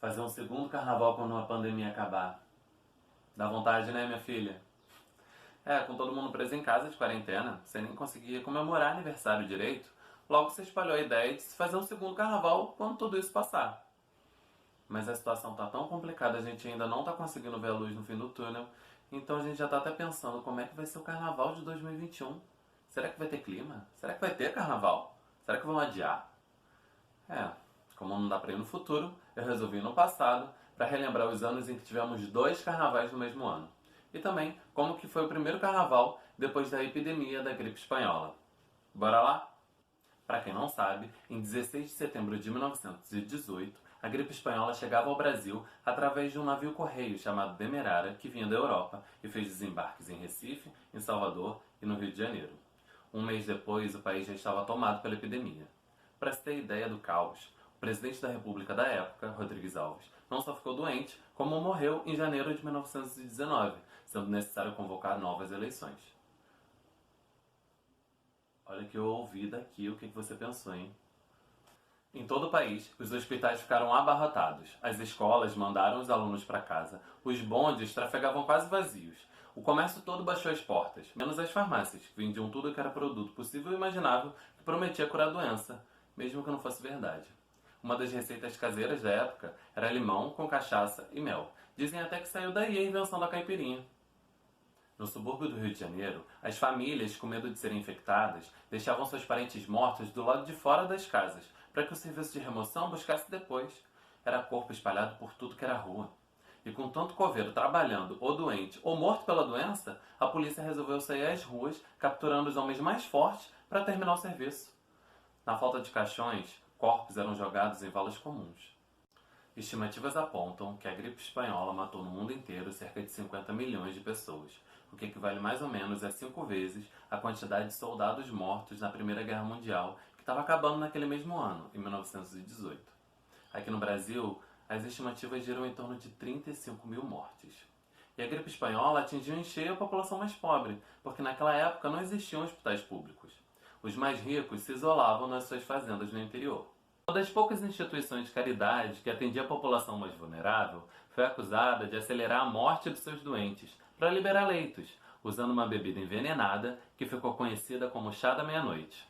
Fazer um segundo carnaval quando a pandemia acabar. Dá vontade, né, minha filha? Com todo mundo preso em casa de quarentena, você nem conseguia comemorar aniversário direito. Logo você espalhou a ideia de se fazer um segundo carnaval quando tudo isso passar. Mas a situação tá tão complicada, a gente ainda não tá conseguindo ver a luz no fim do túnel. Então a gente já tá até pensando como é que vai ser o carnaval de 2021. Será que vai ter clima? Será que vai ter carnaval? Será que vão adiar? É, como não dá pra ir no futuro, eu resolvi ir no passado para relembrar os anos em que tivemos dois carnavais no mesmo ano. E também como que foi o primeiro carnaval depois da epidemia da gripe espanhola. Bora lá? Para quem não sabe, em 16 de setembro de 1918, a gripe espanhola chegava ao Brasil através de um navio correio chamado Demerara, que vinha da Europa e fez desembarques em Recife, em Salvador e no Rio de Janeiro. Um mês depois, o país já estava tomado pela epidemia. Para se ter ideia do caos, o presidente da República da época, Rodrigues Alves, não só ficou doente, como morreu em janeiro de 1919, sendo necessário convocar novas eleições. Olha que eu ouvi daqui o que você pensou, hein? Em todo o país, os hospitais ficaram abarrotados, as escolas mandaram os alunos para casa, os bondes trafegavam quase vazios, o comércio todo baixou as portas, menos as farmácias, que vendiam tudo que era produto possível e imaginável que prometia curar a doença, mesmo que não fosse verdade. Uma das receitas caseiras da época era limão com cachaça e mel. Dizem até que saiu daí a invenção da caipirinha. No subúrbio do Rio de Janeiro, as famílias, com medo de serem infectadas, deixavam seus parentes mortos do lado de fora das casas, para que o serviço de remoção buscasse depois. Era corpo espalhado por tudo que era rua. E com tanto coveiro trabalhando, ou doente, ou morto pela doença, a polícia resolveu sair às ruas, capturando os homens mais fortes para terminar o serviço. Na falta de caixões, corpos eram jogados em valas comuns. Estimativas apontam que a gripe espanhola matou no mundo inteiro cerca de 50 milhões de pessoas, o que equivale mais ou menos a 5 vezes a quantidade de soldados mortos na Primeira Guerra Mundial, que estava acabando naquele mesmo ano, em 1918. Aqui no Brasil, as estimativas giram em torno de 35 mil mortes. E a gripe espanhola atingiu em cheio a população mais pobre, porque naquela época não existiam hospitais públicos. Os mais ricos se isolavam nas suas fazendas no interior. Uma das poucas instituições de caridade que atendia a população mais vulnerável foi acusada de acelerar a morte dos seus doentes para liberar leitos, usando uma bebida envenenada que ficou conhecida como chá da meia-noite.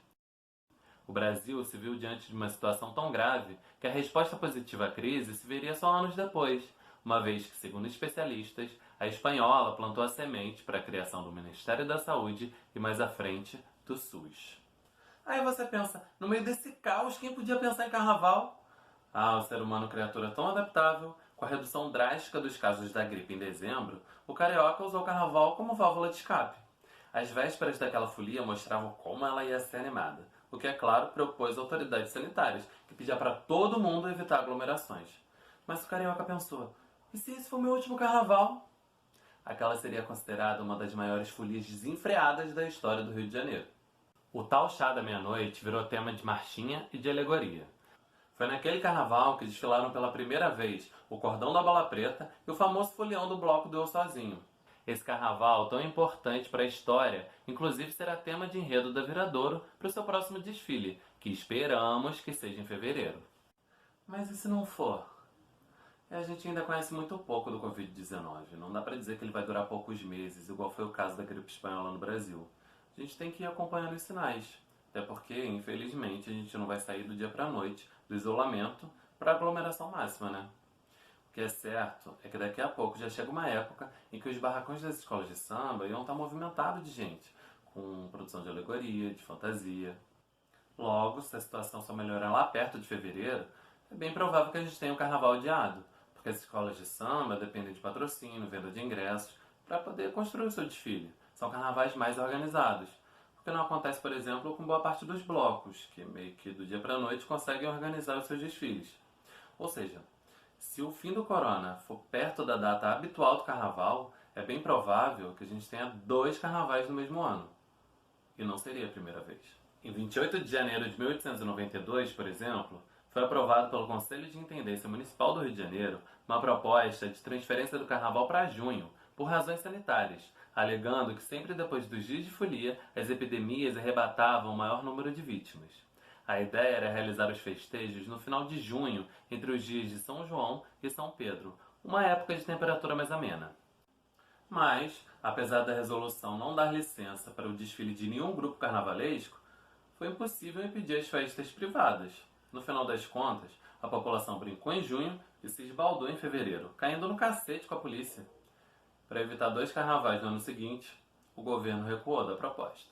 O Brasil se viu diante de uma situação tão grave que a resposta positiva à crise se veria só anos depois, uma vez que, segundo especialistas, a espanhola plantou a semente para a criação do Ministério da Saúde e, mais à frente, do SUS. Aí você pensa, no meio desse caos, quem podia pensar em carnaval? O ser humano criatura tão adaptável, com a redução drástica dos casos da gripe em dezembro, o carioca usou o carnaval como válvula de escape. As vésperas daquela folia mostravam como ela ia ser animada, o que, é claro, preocupou as autoridades sanitárias, que pediam para todo mundo evitar aglomerações. Mas o carioca pensou, e se esse for meu último carnaval? Aquela seria considerada uma das maiores folias desenfreadas da história do Rio de Janeiro. O tal chá da meia-noite virou tema de marchinha e de alegoria. Foi naquele carnaval que desfilaram pela primeira vez o cordão da Bola Preta e o famoso folião do bloco do Eu Sozinho. Esse carnaval, tão importante para a história, inclusive será tema de enredo da Viradouro para o seu próximo desfile, que esperamos que seja em fevereiro. Mas e se não for? A gente ainda conhece muito pouco do Covid-19. Não dá para dizer que ele vai durar poucos meses, igual foi o caso da gripe espanhola no Brasil. A gente tem que ir acompanhando os sinais. Até porque, infelizmente, a gente não vai sair do dia para a noite, do isolamento, para a aglomeração máxima, né? O que é certo é que daqui a pouco já chega uma época em que os barracões das escolas de samba iam estar movimentados de gente, com produção de alegoria, de fantasia. Logo, se a situação só melhorar lá perto de fevereiro, é bem provável que a gente tenha um carnaval adiado, porque as escolas de samba dependem de patrocínio, venda de ingressos, para poder construir o seu desfile. São carnavais mais organizados. Porque não acontece, por exemplo, com boa parte dos blocos, que meio que do dia para a noite conseguem organizar os seus desfiles. Ou seja, se o fim do corona for perto da data habitual do carnaval, é bem provável que a gente tenha dois carnavais no mesmo ano. E não seria a primeira vez. Em 28 de janeiro de 1892, por exemplo, foi aprovado pelo Conselho de Intendência Municipal do Rio de Janeiro uma proposta de transferência do carnaval para junho, por razões sanitárias, alegando que sempre depois dos dias de folia, as epidemias arrebatavam o maior número de vítimas. A ideia era realizar os festejos no final de junho, entre os dias de São João e São Pedro, uma época de temperatura mais amena. Mas, apesar da resolução não dar licença para o desfile de nenhum grupo carnavalesco, foi impossível impedir as festas privadas. No final das contas, a população brincou em junho e se esbaldou em fevereiro, caindo no cacete com a polícia. Para evitar 2 carnavais no ano seguinte, o governo recuou da proposta.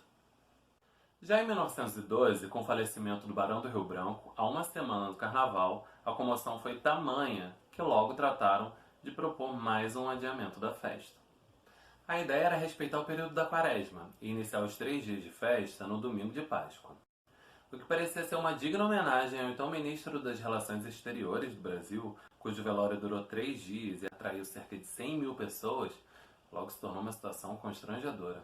Já em 1912, com o falecimento do Barão do Rio Branco, a uma semana do carnaval, a comoção foi tamanha que logo trataram de propor mais um adiamento da festa. A ideia era respeitar o período da quaresma e iniciar os 3 dias de festa no domingo de Páscoa. O que parecia ser uma digna homenagem ao então ministro das Relações Exteriores do Brasil, cujo velório durou 3 dias e atraiu cerca de 100 mil pessoas, logo se tornou uma situação constrangedora.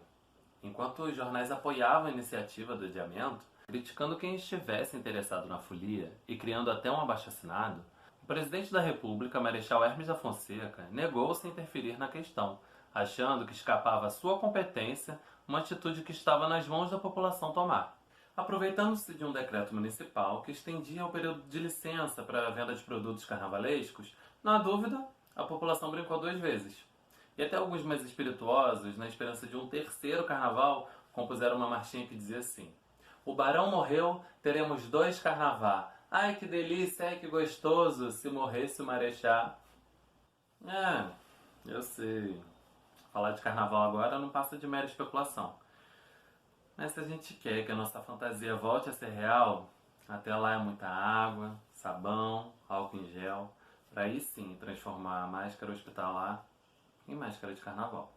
Enquanto os jornais apoiavam a iniciativa do adiamento, criticando quem estivesse interessado na folia e criando até um abaixo-assinado, o presidente da República, Marechal Hermes da Fonseca, negou-se a interferir na questão, achando que escapava à sua competência uma atitude que estava nas mãos da população tomar. Aproveitando-se de um decreto municipal que estendia o período de licença para a venda de produtos carnavalescos, na dúvida, a população brincou 2 vezes. E até alguns mais espirituosos, na esperança de um terceiro carnaval, compuseram uma marchinha que dizia assim: "O barão morreu, teremos 2 carnavá. Ai que delícia, ai que gostoso, se morresse o marechá." Eu sei. Falar de carnaval agora não passa de mera especulação. Mas se a gente quer que a nossa fantasia volte a ser real, até lá é muita água, sabão, álcool em gel, para aí sim transformar a máscara hospitalar em máscara de carnaval.